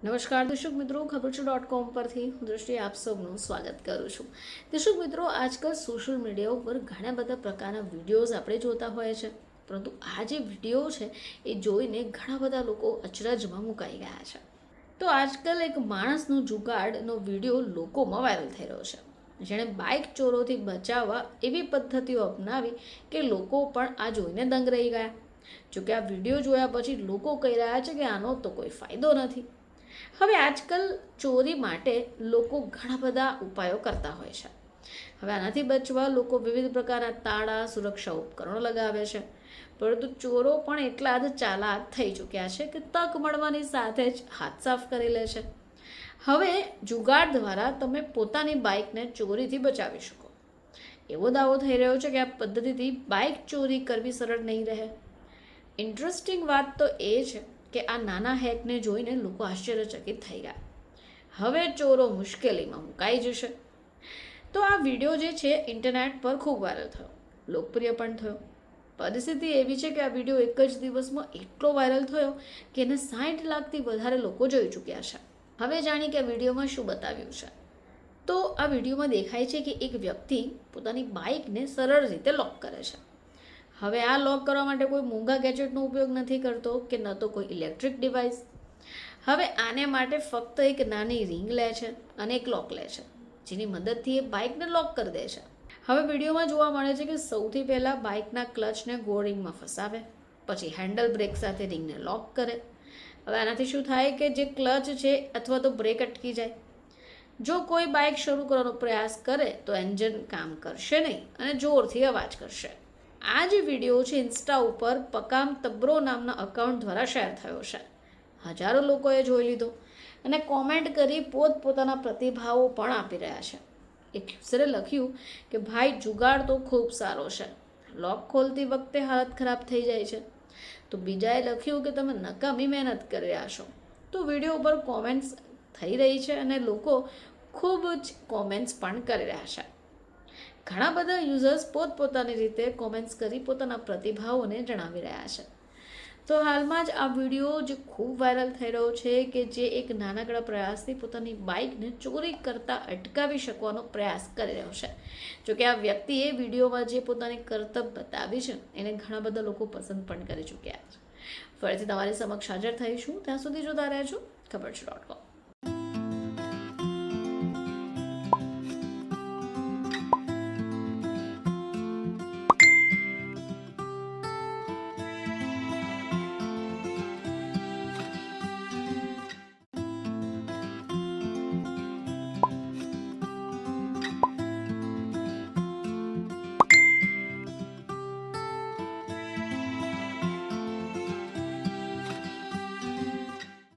નમસ્કાર દર્શક મિત્રો, ખબર છે .com પરથી હું દ્રષ્ટિ આપ સૌનું સ્વાગત કરું છું. દર્શક મિત્રો, આજકાલ સોશિયલ મીડિયા ઉપર ઘણા બધા પ્રકારના વિડીયોઝ આપણે જોતા હોય છે, પરંતુ આ જે વિડીયો છે એ જોઈને ઘણા બધા લોકો અચરજમાં મુકાઈ ગયા છે. તો આજકાલ એક માણસનો જુગાડનો વિડીયો લોકોમાં વાયરલ થઈ રહ્યો છે, જેણે બાઇક ચોરોથી બચાવવા એવી પદ્ધતિઓ અપનાવી કે લોકો પણ આ જોઈને દંગ રહી ગયા. જોકે આ વિડીયો જોયા પછી લોકો કહી રહ્યા છે કે આનો તો કોઈ ફાયદો નથી. હવે આજકાલ ચોરી માટે લોકો ઘણા બધા ઉપાયો કરતા હોય છે. હવે આનાથી બચવા લોકો વિવિધ પ્રકારના તાળા, સુરક્ષા ઉપકરણો લગાવે છે, પરંતુ ચોરો પણ એટલા જ ચાલાક થઈ ચૂક્યા છે કે તક મળવાની સાથે જ હાથ સાફ કરી લે છે. હવે જુગાડ દ્વારા તમે પોતાની બાઇકને ચોરીથી બચાવી શકો, એવો દાવો થઈ રહ્યો છે કે આ પદ્ધતિથી બાઇક ચોરી કરવી સરળ નહીં રહે. ઇન્ટરેસ્ટિંગ વાત તો એ છે કે આ નાના હેકને જોઈને લોકો આશ્ચર્યચકિત થઈ ગયા. હવે ચોરો મુશ્કેલીમાં મુકાઈ જશે. તો આ વિડીયો જે છે ઇન્ટરનેટ પર ખૂબ વાયરલ થયો, લોકપ્રિય પણ થયો. પરિસ્થિતિ એવી છે કે આ વિડીયો એક જ દિવસમાં એટલો વાયરલ થયો કે એને 60 લાખથી વધારે લોકો જોઈ ચૂક્યા છે. હવે જાણીએ કે આ વિડીયોમાં શું બતાવ્યું છે. તો આ વિડીયોમાં દેખાય છે કે એક વ્યક્તિ પોતાની બાઇકને સરળ રીતે લોક કરે છે. હવે આ લોક કરવા માટે કોઈ મોંઘા ગેજેટનો ઉપયોગ નથી કરતો કે ન તો કોઈ ઇલેક્ટ્રિક ડિવાઇસ. હવે આને માટે ફક્ત એક નાની રિંગ લે છે અને એક લોક લે છે, જેની મદદથી એ બાઇકને લોક કરી દે છે. હવે વિડીયોમાં જોવા મળે છે કે સૌથી પહેલાં બાઇકના ક્લચને ગોળ રિંગમાં ફસાવે, પછી હેન્ડલ બ્રેક સાથે રિંગને લોક કરે. હવે આનાથી શું થાય કે જે ક્લચ છે અથવા તો બ્રેક અટકી જાય. જો કોઈ બાઇક શરૂ કરવાનો પ્રયાસ કરે તો એન્જિન કામ કરશે નહીં અને જોરથી અવાજ કરશે. આ જે વિડીયો છે ઇન્સ્ટા ઉપર પકામ તબ્રો નામના અકાઉન્ટ દ્વારા શેર થયો છે. હજારો લોકોએ જોઈ લીધો અને કોમેન્ટ કરી પોતપોતાના પ્રતિભાવો પણ આપી રહ્યા છે. એક યુઝરે લખ્યું કે ભાઈ, જુગાડ તો ખૂબ સારો છે, લોક ખોલતી વખતે હાલત ખરાબ થઈ જાય છે. તો બીજાએ લખ્યું કે તમે નકામી મહેનત કરી રહ્યા છો. તો વિડીયો ઉપર કોમેન્ટ્સ થઈ રહી છે અને લોકો ખૂબ જ કોમેન્ટ્સ પણ કરી રહ્યા છે. ઘણા બધા યુઝર્સ પોતપોતાની રીતે કોમેન્ટ્સ કરી પોતાના પ્રતિભાવોને જણાવી રહ્યા છે. તો હાલમાં જ આ વિડીયો જે ખૂબ વાયરલ થઈ રહ્યો છે કે જે એક નાનકડા પ્રયાસથી પોતાની બાઇકને ચોરી કરતાં અટકાવી શકવાનો પ્રયાસ કરી રહ્યો છે. જોકે આ વ્યક્તિએ વિડીયોમાં જે પોતાની કરતબ બતાવી છે એને ઘણા બધા લોકો પસંદ પણ કરી ચૂક્યા છે. ફરીથી તમારી સમક્ષ હાજર થઈશું, ત્યાં સુધી જોતા રહેજો ખબર છે .com.